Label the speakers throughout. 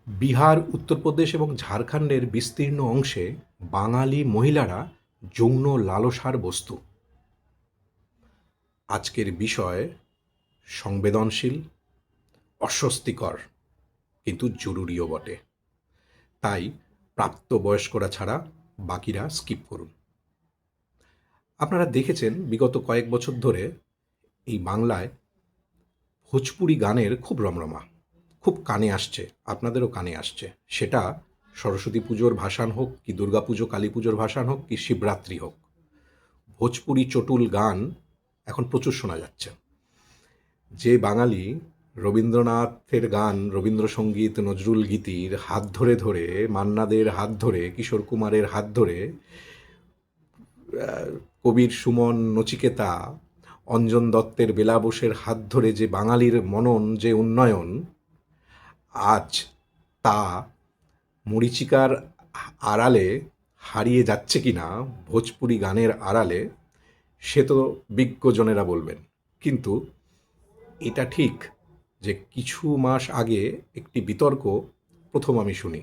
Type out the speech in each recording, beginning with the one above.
Speaker 1: বিহার, উত্তরপ্রদেশ এবং ঝাড়খণ্ডের বিস্তীর্ণ অংশে বাঙালি মহিলারা যৌন লালসার বস্তু। আজকের বিষয় সংবেদনশীল, অস্বস্তিকর, কিন্তু জরুরিও বটে। তাই প্রাপ্তবয়স্করা ছাড়া বাকিরা স্কিপ করুন। আপনারা দেখেছেন বিগত কয়েক বছর ধরে এই বাংলায় ভোজপুরি গানের খুব রমরমা, খুব কানে আসছে, আপনাদেরও কানে আসছে। সেটা সরস্বতী পুজোর ভাসান হোক, কি দুর্গাপুজো কালী পুজোর ভাসান হোক, কি শিবরাত্রি হোক, ভোজপুরি চটুল গান এখন প্রচুর শোনা যাচ্ছে। যে বাঙালি রবীন্দ্রনাথের গান, রবীন্দ্রসঙ্গীত, নজরুল গীতির হাত ধরে ধরে, মান্নাদের হাত ধরে, কিশোর কুমারের হাত ধরে, কবির সুমন, নচিকেতা, অঞ্জন দত্তের বেলা বোসের হাত ধরে যে বাঙালির মনন যে উন্নয়ন, আজ তা মরীচিকার আড়ালে হারিয়ে যাচ্ছে কিনা, ভোজপুরি গানের আড়ালে, সে তো বিজ্ঞজনেরা বলবেন। কিন্তু এটা ঠিক যে কিছু মাস আগে একটি বিতর্ক প্রথম আমি শুনি।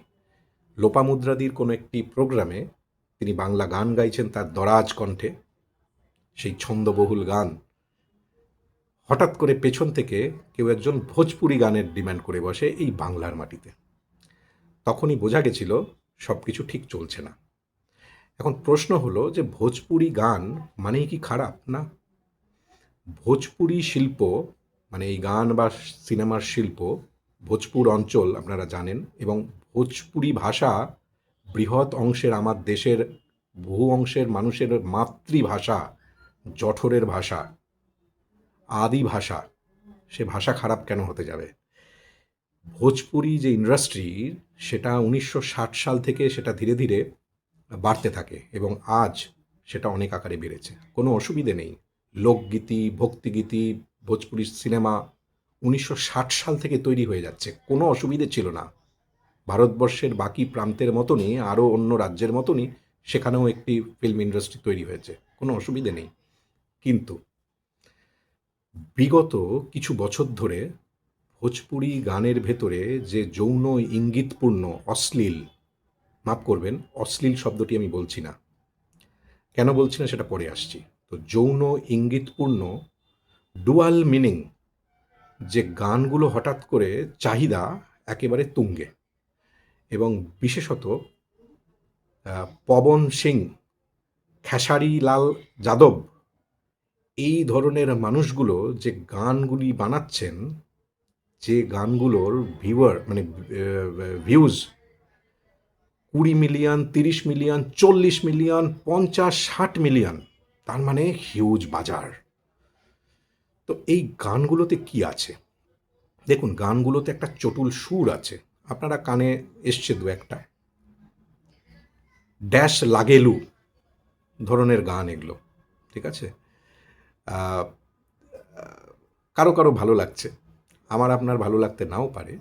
Speaker 1: লোপামুদ্রাদির কোনো একটি প্রোগ্রামে তিনি বাংলা গান গাইছেন তার দরাজ কণ্ঠে, সেই ছন্দবহুল গান। হঠাৎ করে পেছন থেকে কেউ একজন ভোজপুরি গানের ডিমান্ড করে বসে এই বাংলার মাটিতে। তখনই বোঝা গেছিল সব কিছু ঠিক চলছে না। এখন প্রশ্ন হলো যে ভোজপুরি গান মানেই কি খারাপ? না। ভোজপুরি শিল্প মানে এই গান বা সিনেমার শিল্প, ভোজপুর অঞ্চল আপনারা জানেন, এবং ভোজপুরি ভাষা বৃহৎ অংশের আমার দেশের বহু অংশের মানুষের মাতৃভাষা, জঠরের ভাষা, আদি ভাষা। সে ভাষা খারাপ কেন হতে যাবে? ভোজপুরি যে ইন্ডাস্ট্রি, সেটা 1960 সাল থেকে সেটা ধীরে ধীরে বাড়তে থাকে এবং আজ সেটা অনেক আকারে বেড়েছে। কোনো অসুবিধে নেই। লোকগীতি, ভক্তিগীতি, ভোজপুরি সিনেমা 1960 সাল থেকে তৈরি হয়ে যাচ্ছে, কোনো অসুবিধে ছিল না। ভারতবর্ষের বাকি প্রান্তের মতনই, আরও অন্য রাজ্যের মতনই সেখানেও একটি ফিল্ম ইন্ডাস্ট্রি তৈরি হয়েছে, কোনো অসুবিধে নেই। কিন্তু বিগত কিছু বছর ধরে ভোজপুরি গানের ভেতরে যে যৌন ইঙ্গিতপূর্ণ, অশ্লীল, মাফ করবেন, অশ্লীল শব্দটি আমি বলছি না, কেন বলছি না সেটা পরে আসছি। তো যৌন ইঙ্গিতপূর্ণ ডুয়াল মিনিং যে গানগুলো হঠাৎ করে চাহিদা একেবারে তুঙ্গে, এবং বিশেষত পবন সিং, খেসারি লাল যাদব, এই ধরনের মানুষগুলো যে গানগুলি বানাচ্ছেন, যে গানগুলোর views 20 million, 30 million, 40 million, 50-60 million, তার মানে হিউজ বাজার। তো এই গানগুলোতে কি আছে? দেখুন, গানগুলোতে একটা চটুল সুর আছে, আপনারা কানে এসছে দু একটা, ড্যাশ লাগেলু ধরনের গান এগুলো, ঠিক আছে? আহ, কারো কারো ভালো লাগছে, আমার আপনার ভালো লাগতে নাও পারে,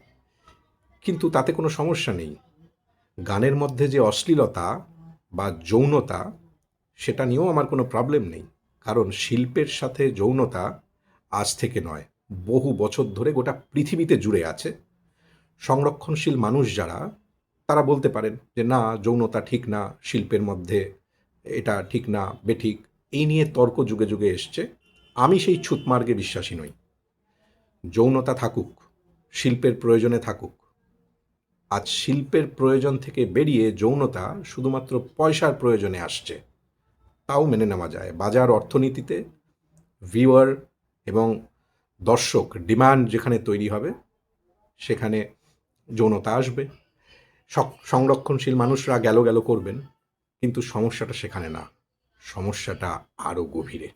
Speaker 1: কিন্তু তাতে কোনো সমস্যা নেই। গানের মধ্যে যে অশ্লীলতা বা যৌনতা, সেটা নিয়েও আমার কোনো প্রবলেম নেই। কারণ শিল্পের সাথে যৌনতা আজ থেকে নয়, বহু বছর ধরে গোটা পৃথিবীতে জুড়ে আছে। সংরক্ষণশীল মানুষ যারা, তারা বলতে পারেন যে না, যৌনতা ঠিক না, শিল্পের মধ্যে এটা ঠিক না, বেঠিক, এই নিয়ে তর্ক যুগে যুগে এসছে। আমি সেই ছুতমার্গে বিশ্বাসী নই। যৌনতা থাকুক, শিল্পের প্রয়োজনে থাকুক। আজ শিল্পের প্রয়োজন থেকে বেরিয়ে যৌনতা শুধুমাত্র পয়সার প্রয়োজনে আসছে, তাও মেনে নেওয়া যায়। বাজার অর্থনীতিতে ভিউয়ার এবং দর্শক ডিমান্ড যেখানে তৈরি হবে, সেখানে যৌনতা আসবে। সংরক্ষণশীল মানুষরা গেল গেল করবেন, কিন্তু সমস্যাটা সেখানে না, সমস্যাটা আরও গভীরে।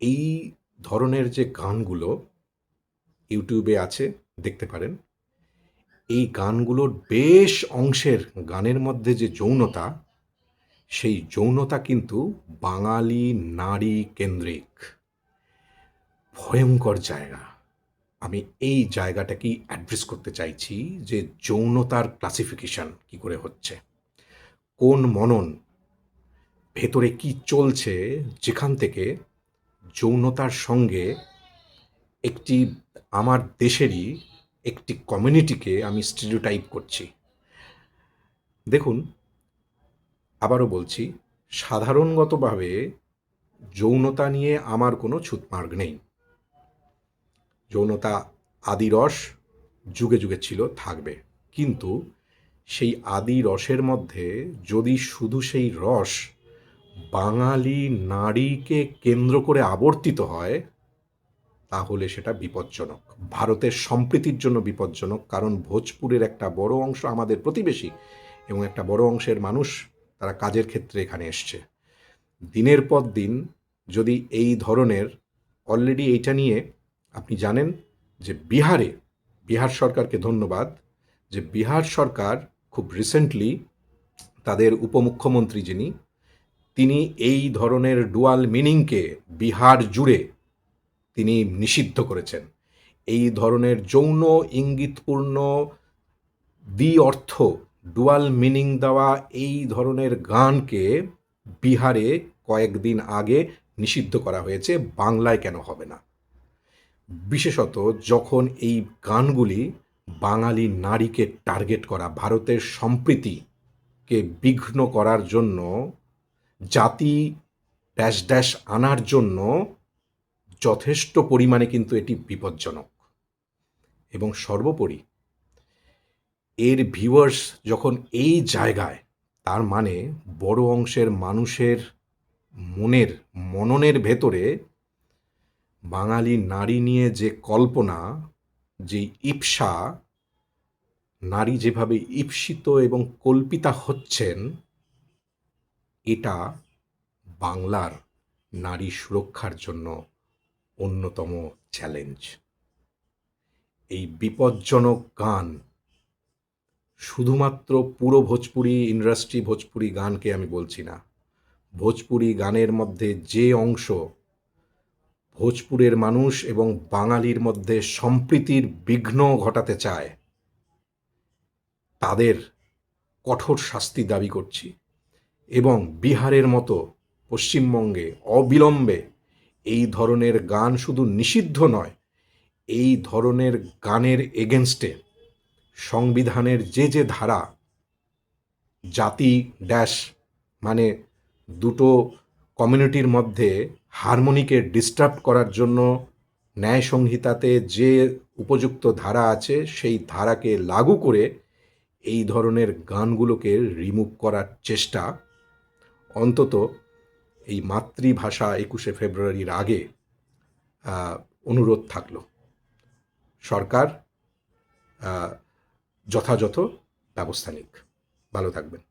Speaker 1: এই ধরনের যে গানগুলো ইউটিউবে আছে, দেখতে পারেন, এই গানগুলোর বেশ অংশের গানের মধ্যে যে যৌনতা, সেই যৌনতা কিন্তু বাঙালি নারী কেন্দ্রিক। ভয়ঙ্কর জায়গা। আমি এই জায়গাটাকেই অ্যাড্রেস করতে চাইছি যে যৌনতার ক্লাসিফিকেশন কি করে হচ্ছে, কোন মনন, ভেতরে কি চলছে, যেখান থেকে যৌনতার সঙ্গে একটি আমার দেশেরই একটি কমিউনিটিকে আমি স্টেরিওটাইপ করছি। দেখুন, আবারও বলছি, সাধারণগতভাবে যৌনতা নিয়ে আমার কোনো ছুঁতমার্গ নেই। যৌনতা আদি রস যুগে যুগে ছিল, থাকবে। কিন্তু সেই আদি রসের মধ্যে যদি শুধু সেই রস বাঙালি নারীকে কেন্দ্র করে আবর্তিত হয়, তাহলে সেটা বিপজ্জনক, ভারতের সম্প্রীতির জন্য বিপজ্জনক। কারণ ভোজপুরের একটা বড় অংশ আমাদের প্রতিবেশী, এবং একটা বড় অংশের মানুষ তারা কাজের ক্ষেত্রে এখানে এসছে। দিনের পর দিন যদি এই ধরনের, অলরেডি এইটা নিয়ে আপনি জানেন যে বিহার সরকারকে ধন্যবাদ, যে বিহার সরকার খুব রিসেন্টলি তাদের উপমুখ্যমন্ত্রী যিনি, তিনি এই ধরনের ডুয়াল মিনিংকে বিহার জুড়ে তিনি নিষিদ্ধ করেছেন। এই ধরনের যৌন ইঙ্গিতপূর্ণ অর্থ ডুয়াল মিনিং দেওয়া এই ধরনের গানকে বিহারে কয়েকদিন আগে নিষিদ্ধ করা হয়েছে। বাংলায় কেন হবে না? বিশেষত যখন এই গানগুলি বাঙালি নারীকে টার্গেট করা, ভারতের সম্প্রীতিকে বিঘ্ন করার জন্য, জাতি ড্যাশ ড্যাশ আনার জন্য যথেষ্ট পরিমাণে কিন্তু এটি বিপজ্জনক। এবং সর্বোপরি এর ভিউয়ার্স যখন এই জায়গায়, তার মানে বড় অংশের মানুষের মননের ভেতরে বাঙালি নারী নিয়ে যে কল্পনা, যে ঈপ্সা, নারী যেভাবে ঈপ্সিত এবং কল্পিতা হচ্ছেন, এটা বাংলার নারী সুরক্ষার জন্য অন্যতম চ্যালেঞ্জ। এই বিপজ্জনক গান শুধুমাত্র পুরো ভোজপুরি ইন্ডাস্ট্রি, ভোজপুরি গানকে আমি বলছি না, ভোজপুরি গানের মধ্যে যে অংশ ভোজপুরের মানুষ এবং বাঙালির মধ্যে সম্প্রীতির বিঘ্ন ঘটাতে চায়, তাদের কঠোর শাস্তি দাবি করছি। এবং বিহারের মতো পশ্চিমবঙ্গে অবিলম্বে এই ধরনের গান শুধু নিষিদ্ধ নয়, এই ধরনের গানের এগেনস্টে সংবিধানের যে ধারা, জাতি ড্যাশ মানে দুটো কমিউনিটির মধ্যে হারমোনিকে ডিস্টার্ব করার জন্য ন্যায় সংহিতাতে যে উপযুক্ত ধারা আছে, সেই ধারাকে লাগু করে এই ধরনের গানগুলোকে রিমুভ করার চেষ্টা, অন্তত এই মাতৃভাষা 21শে ফেব্রুয়ারির আগে অনুরোধ থাকলো সরকার যথাযথ ব্যবস্থা নিক। ভালো থাকবেন।